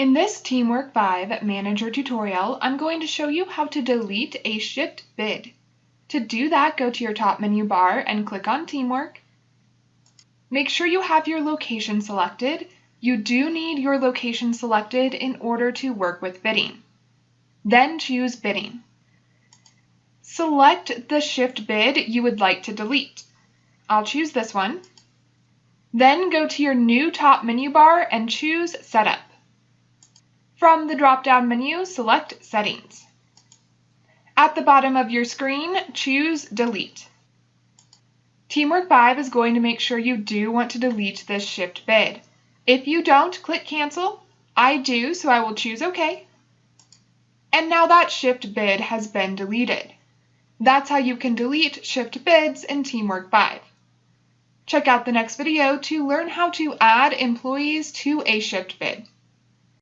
In this TeamWork 5 Manager tutorial, I'm going to show you how to delete a shipped bid. To do that, go to your top menu bar and click on TeamWork. Make sure you have your location selected. You do need your location selected in order to work with bidding. Then choose Bidding. Select the shipped bid you would like to delete. I'll choose this one. Then go to your new top menu bar and choose Setup. From the drop-down menu, select Settings. At the bottom of your screen, choose Delete. TeamWork 5 is going to make sure you do want to delete this shipped bid. If you don't, click Cancel. I do, so I will choose OK. And now that shipped bid has been deleted. That's how you can delete shipped bids in TeamWork 5. Check out the next video to learn how to add employees to a shipped bid.